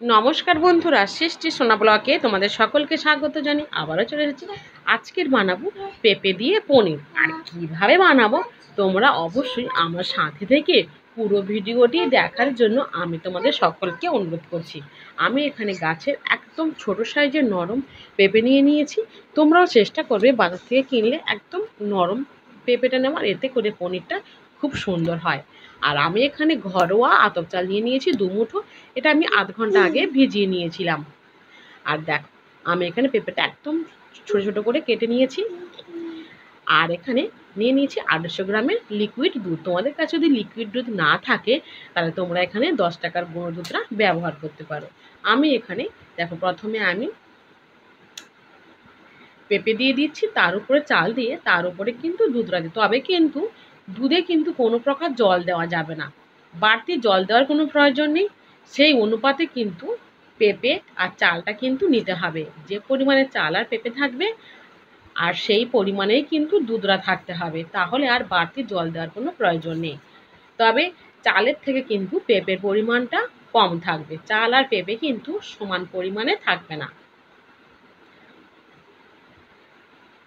নমস্কার বন্ধুরা, সৃষ্টি সোনা ব্লগে তোমাদের সকলকে স্বাগত জানি। আবারও চলে এসেছি। আজকের বানাবো পেঁপে দিয়ে পনির। আর কিভাবে বানাবো তোমরা অবশ্যই আমার সাথে থেকে পুরো ভিডিওটি দেখার জন্য আমি তোমাদের সকলকে অনুরোধ করছি। আমি এখানে গাছের একদম ছোট সাইজের নরম পেঁপে নিয়ে নিয়েছি। তোমরাও চেষ্টা করবে বাজার থেকে কিনলে একদম নরম পেঁপেটা নেওয়ার, এতে করে পনিরটা খুব সুন্দর হয়। আর আমি এখানে ঘরোয়া আতপ চাল নিয়ে নিয়েছি 2 মুঠো। এটা আমি আধ ঘন্টা আগে ভিজিয়ে নিয়েছিলাম। আর দেখো, আমি এখানে পেঁপেটা একদম ছোটো ছোটো করে কেটে নিয়েছি। আর এখানে নিয়ে নিয়েছি 150 গ্রামের লিকুইড দুধ। তোমাদের কাছে যদি লিকুইড দুধ না থাকে তাহলে তোমরা এখানে 10 টাকার গুঁড়ো দুধটা ব্যবহার করতে পারো। আমি এখানে দেখো, প্রথমে আমি পেঁপে দিয়ে দিচ্ছি, তার উপরে চাল দিয়ে তার উপরে কিন্তু দুধটা দিই। তবে কিন্তু দুধে কিন্তু কোনো প্রকার জল দেওয়া যাবে না, বাড়তি জল দেওয়ার কোনো প্রয়োজন নেই। সেই অনুপাতে কিন্তু পেঁপে আর চালটা কিন্তু নিতে হবে। যে পরিমাণে চাল আর পেঁপে থাকবে আর সেই পরিমাণেই কিন্তু দুধটা থাকতে হবে, তাহলে আর বাড়তি জল দেওয়ার কোনো প্রয়োজন নেই। তবে চালের থেকে কিন্তু পেঁপের পরিমাণটা কম থাকবে, চাল আর পেঁপে কিন্তু সমান পরিমাণে থাকবে না,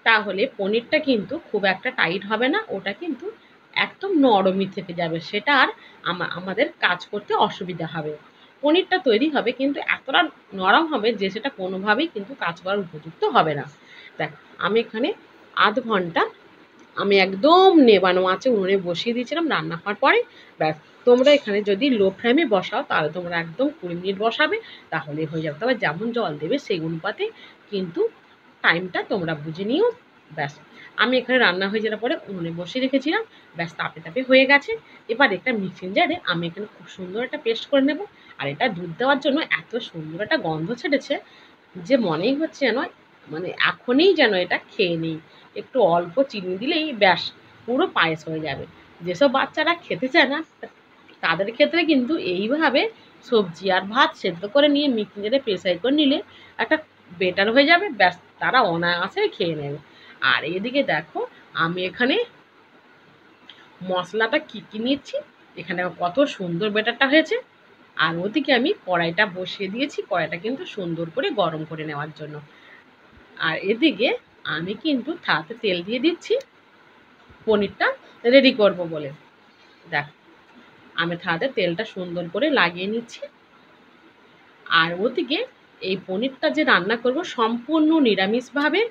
তাহলে পনিরটা কিন্তু খুব একটা টাইট হবে না, ওটা কিন্তু একদম নরমই থেকে যাবে, সেটা আর আমাদের কাজ করতে অসুবিধা হবে। পনিরটা তৈরি হবে কিন্তু এতটা নরম হবে যে সেটা কোনোভাবেই কিন্তু কাজ করার উপযুক্ত হবে না। দেখ, আমি এখানে আধ ঘন্টা আমি একদম নেবানো আছে উনুনে বসিয়ে দিয়েছিলাম রান্না হওয়ার পরে। ব্যাস, তোমরা এখানে যদি লো ফ্লেমে বসাও তাহলে তোমরা একদম 20 মিনিট বসাবে, তাহলে হয়ে যাবে। তবে যেমন জল দেবে সেই অনুপাতে কিন্তু টাইমটা তোমরা বুঝে নিও। ব্যাস, আমি এখানে রান্না হয়ে যাওয়ার পরে উনুনে বসিয়ে রেখেছিলাম। ব্যাস, তাপে তাপে হয়ে গেছে। এবার একটা মিক্সিং জারে আমি এখানে খুব সুন্দর একটা পেস্ট করে নেব। আর এটা দুধ দেওয়ার জন্য এত সুন্দর একটা গন্ধ ছেড়েছে যে মনেই হচ্ছে যেন মানে এখনই যেন এটা খেয়ে নিই। একটু অল্প চিনি দিলেই ব্যাস পুরো পায়েস হয়ে যাবে। যেসব বাচ্চারা খেতে চায় না তাদের ক্ষেত্রে কিন্তু এইভাবে সবজি আর ভাত সেদ্ধ করে নিয়ে মিক্সিং জারে প্রেসার করে নিলে একটা বেটার হয়ে যাবে। ব্যাস, তারা অনায়াসে খেয়ে নেবে। আর এদিকে দেখো, আমি এখানে মশলাটা কী কী নিচ্ছি, এখানে কত সুন্দর বেটারটা হয়েছে। আর ওদিকে আমি কড়াইটা বসিয়ে দিয়েছি, কড়াইটা কিন্তু সুন্দর করে গরম করে নেওয়ার জন্য। আর এদিকে আমি কিন্তু থালাতে তেল দিয়ে দিচ্ছি পনিরটা রেডি করব বলে। দেখ, আমি থালাতে তেলটা সুন্দর করে লাগিয়ে নিচ্ছি। আর ওদিকে এই পনিরটা যে রান্না করব সম্পূর্ণ নিরামিষভাবে।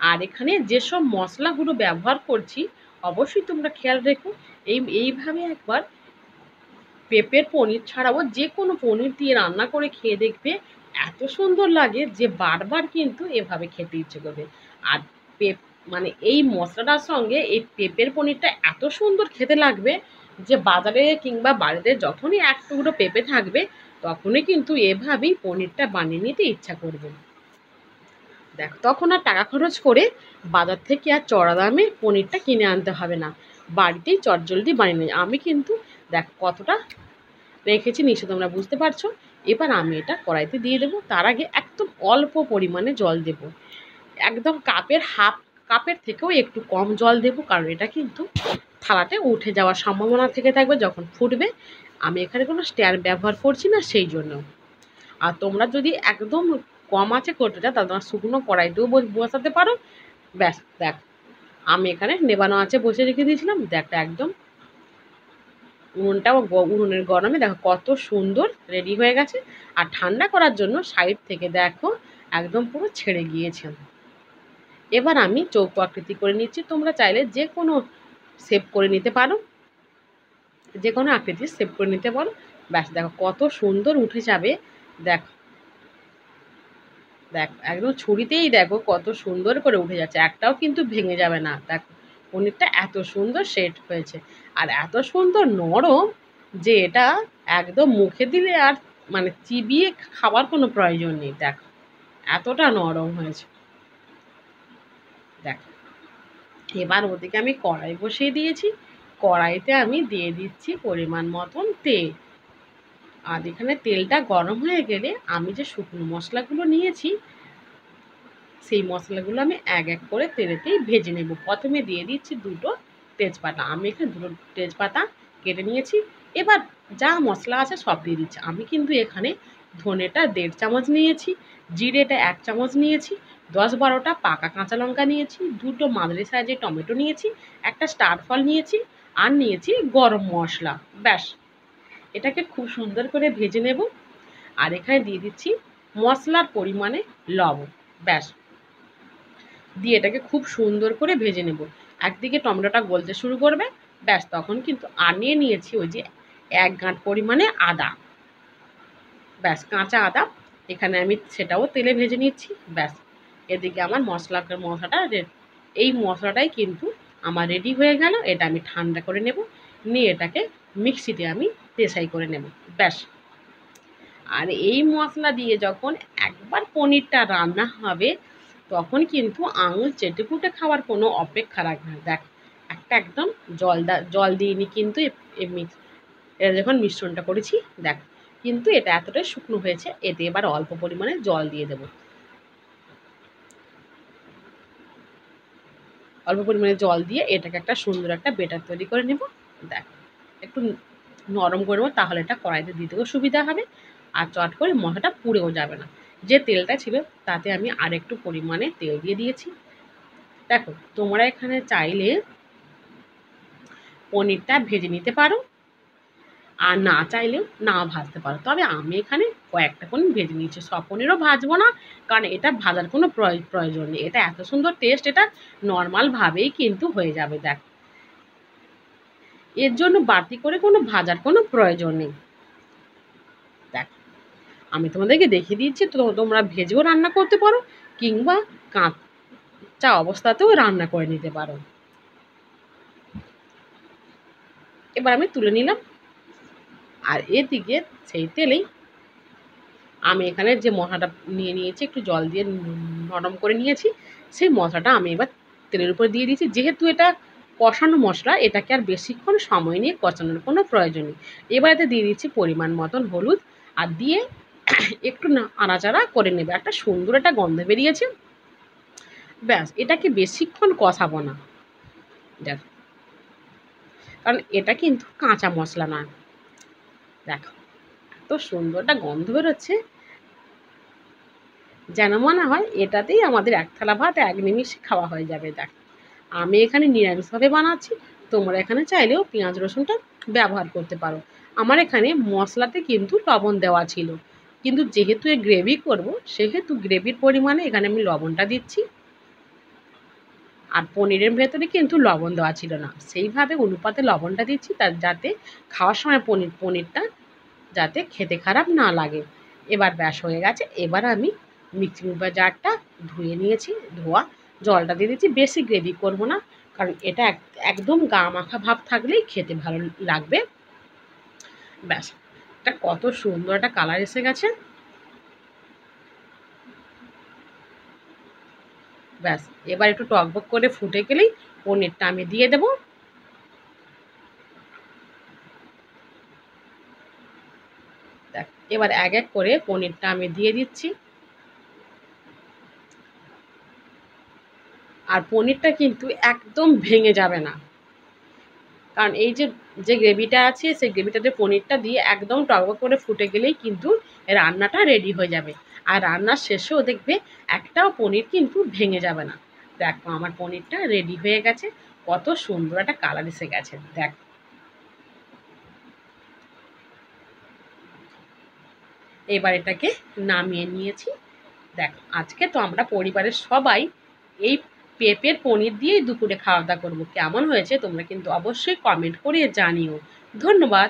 আর এখানে যেসব মশলাগুলো ব্যবহার করছি অবশ্যই তোমরা খেয়াল রেখো। এইভাবে একবার পেঁপের পনির ছাড়াও যে কোনো পনির দিয়ে রান্না করে খেয়ে দেখবে, এত সুন্দর লাগে যে বারবার কিন্তু এভাবে খেতে ইচ্ছে করবে। আর মানে এই মশলাটার সঙ্গে এই পেঁপের পনিরটা এত সুন্দর খেতে লাগবে যে বাজারে কিংবা বাড়িতে যখনই এক টুকরো পেঁপে থাকবে তখনই কিন্তু এভাবেই পনিরটা বানিয়ে নিতে ইচ্ছা করবে। দেখ, তখন আর টাকা খরচ করে বাজার থেকে আর চড়া দামে পনিরটা কিনে আনতে হবে না, বাড়িতেই চটজলদি বানিয়ে নেয়। আমি কিন্তু দেখ কতটা রেখেছি নিশ্চয় তোমরা বুঝতে পারছো। এবার আমি এটা কড়াইতে দিয়ে দেবো। তার আগে একদম অল্প পরিমাণে জল দেব, একদম কাপের থেকেও একটু কম জল দেবো, কারণ এটা কিন্তু থালাতে উঠে যাওয়ার সম্ভাবনা থেকে থাকবে যখন ফুটবে। আমি এখানে কোনো স্ট্যান্ড ব্যবহার করছি না সেই জন্য। আর তোমরা যদি একদম কম আঁচে করতে চাও তাহলে তোমরা শুকনো কড়াইতেও বসাতে পারো। ব্যাস, দেখ আমি এখানে নেবানো আঁচে বসে রেখে দিয়েছিলাম। দেখ একদম উনুনের গরমে দেখো কত সুন্দর রেডি হয়ে গেছে। আর ঠান্ডা করার জন্য সাইড থেকে দেখো একদম পুরো ছেড়ে গিয়েছে। এবার আমি চৌকো আকৃতি করে নিচ্ছি, তোমরা চাইলে যে কোনো শেপ করে নিতে পারো, যে কোনো আকৃতির শেপ করে নিতে পারো। ব্যাস, দেখো কত সুন্দর উঠে যাবে। দেখ দেখ একদম ছুরিতেই দেখো কত সুন্দর করে উঠে যাচ্ছে, একটাও কিন্তু ভেঙে যাবে না। দেখ, পনিরটা এত সুন্দর সেট হয়েছে আর এত সুন্দর নরম যে এটা একদম মুখে দিলে আর মানে চিবিয়ে খাওয়ার কোনো প্রয়োজন নেই। দেখ এতটা নরম হয়েছে। দেখ, এবার ওদিকে আমি কড়াই বসিয়ে দিয়েছি, কড়াইতে আমি দিয়ে দিচ্ছি পরিমাণ মতন তেল। আর এখানে তেলটা গরম হয়ে গেলে আমি যে শুকনো মশলাগুলো নিয়েছি সেই মশলাগুলো আমি এক এক করে তেলেতেই ভেজে নেব। প্রথমে দিয়ে দিচ্ছি 2টো তেজপাতা। আমি এখানে 2টো তেজপাতা কেটে নিয়েছি, এবার যা মশলা আছে সব দিয়ে দিচ্ছি। আমি কিন্তু এখানে ধনেটা 1.5 চামচ নিয়েছি, জিরেটা 1 চামচ নিয়েছি, 10-12টা পাকা কাঁচা লঙ্কা নিয়েছি, 2টো মাঝারি সাইজের টমেটো নিয়েছি, একটা স্টার ফল নিয়েছি, আর নিয়েছি গরম মশলা। ব্যাস, এটাকে খুব সুন্দর করে ভেজে নেব। আর এখানে দিয়ে দিচ্ছি মশলার পরিমাণে লবণ। ব্যাস, দিয়ে এটাকে খুব সুন্দর করে ভেজে নেব। একদিকে টমেটোটা গলতে শুরু করবে, ব্যাস তখন কিন্তু নিয়ে নিয়েছি ওই যে 1 গাঁট পরিমাণে আদা। ব্যাস, কাঁচা আদা এখানে আমি সেটাও তেলে ভেজে নিচ্ছি। ব্যাস, এদিকে আমার মশলাটা এই মশলাটাই কিন্তু আমার রেডি হয়ে গেল। এটা আমি ঠান্ডা করে নেব, নিয়ে এটাকে মিক্সিতে আমি পেশাই করে নেব। ব্যাস, আর এই মশলা দিয়ে যখন একবার পনিরটা রান্না হবে তখন কিন্তু আঙুল চেটেপুটে খাওয়ার কোনো অপেক্ষা রাখবে না। দেখ, একদম জল দিইনি কিন্তু এটা যখন মিশ্রণটা করেছি, দেখ কিন্তু এটা এতটাই শুকনো হয়েছে। এতে এবার অল্প পরিমাণে জল দিয়ে দেবো। অল্প পরিমাণে জল দিয়ে এটাকে একটা সুন্দর একটা বেটার তৈরি করে নেব। দেখ, একটু নরম করে নেবো, তাহলে এটা কড়াইতে দিতেও সুবিধা হবে আর চট করে মশলাটা পুড়েও যাবে না। যে তেলটা ছিল তাতে আমি আরেকটু পরিমাণে তেল দিয়ে দিয়েছি। দেখো, তোমরা এখানে চাইলে পনিরটা ভেজে নিতে পারো, আর না চাইলেও না ভাজতে পারো। তবে আমি এখানে কয়েকটা পনির ভেজে নিয়েছি, সব পনিরও ভাজবো না, কারণ এটা ভাজার কোনো প্রয়োজন নেই। এটা এত সুন্দর টেস্ট, এটা নর্মালভাবেই কিন্তু হয়ে যাবে। দেখ, এর জন্য বাড়তি করে কোনো ভাজার কোনো প্রয়োজন নেই। দেখ, আমি তোমাদেরকে দেখিয়ে দিচ্ছি, তো তোমরা ভেজেও রান্না করতে পারো, কিংবা কাঁচা অবস্থাতেও রান্না করে নিতে পারো। এবার আমি তুলে নিলাম। আর এদিকে সেই তেলেই আমি এখানে যে মশলাটা নিয়ে নিয়েছি, একটু জল দিয়ে নরম করে নিয়েছি, সেই মশলাটা আমি এবার তেলের উপর দিয়ে দিয়েছি। যেহেতু এটা কষানো মশলা, এটাকে আর বেশিক্ষণ সময় নিয়ে কষানোর কোনো প্রয়োজন নেই। এবার এতে দিয়ে দিচ্ছি পরিমাণ মতন হলুদ, আর দিয়ে একটু নাড়াচাড়া করে নেবে। একটা সুন্দর একটা গন্ধ বেরিয়েছে। ব্যাস, এটাকে বেশিক্ষণ কষাবো না। দেখ, কারণ এটা কিন্তু কাঁচা মশলা না। দেখো, এত সুন্দর একটা গন্ধ বেরোচ্ছে, যেন মনে হয় এটাতেই আমাদের এক থালা ভাত এক নিমিষে খাওয়া হয়ে যাবে। দেখ, আমি এখানে নিরামিষভাবে বানাচ্ছি, তোমরা এখানে চাইলেও পেঁয়াজ রসুনটা ব্যবহার করতে পারো। আমার এখানে মশলাতে কিন্তু লবণ দেওয়া ছিল, কিন্তু যেহেতু এই গ্রেভি করব, সেহেতু গ্রেভির পরিমাণে এখানে আমি লবণটা দিচ্ছি। আর পনিরের ভেতরে কিন্তু লবণ দেওয়া ছিল না, সেইভাবে অনুপাতে লবণটা দিচ্ছি, তার যাতে খাওয়ার সময় পনিরটা যাতে খেতে খারাপ না লাগে। এবার ব্যাস হয়ে গেছে। এবার আমি মিক্সিং জারটা ধুয়ে নিয়েছি, ধোয়া জলটা দিয়ে দিচ্ছি। বেশি গ্রেভি করব না, কারণ এটা একদম গা মাখা ভাব থাকলেই খেতে ভালো লাগবে। ব্যাস, এটা কত সুন্দর একটা কালার এসে গেছে। ব্যাস, এবার একটু টকবক করে ফুটে গেলেই পনিরটা আমি দিয়ে দেবো। দেখ, এবার এক এক করে পনিরটা আমি দিয়ে দিচ্ছি। আর পনিরটা কিন্তু একদম ভেঙে যাবে না, কারণ এই যে গ্রেভিটা আছে, সেই গ্রেভিটাতে পনিরটা দিয়ে একদম টকবক করে ফুটে গেলেই কিন্তু রান্নাটা রেডি হয়ে যাবে। আর রান্নার শেষেও দেখবে একটাও পনির কিন্তু ভেঙে যাবে না। দেখো, আমার পনিরটা রেডি হয়ে গেছে, কত সুন্দর একটা কালার এসে গেছে। দেখ, এবার এটাকে নামিয়ে নিয়েছি। দেখ, আজকে তো আমরা পরিবারের সবাই এই পেঁপের পনির দিয়েই দুপুরে খাওয়া দাওয়া করবো। কেমন হয়েছে তোমরা কিন্তু অবশ্যই কমেন্ট করে জানিও। ধন্যবাদ।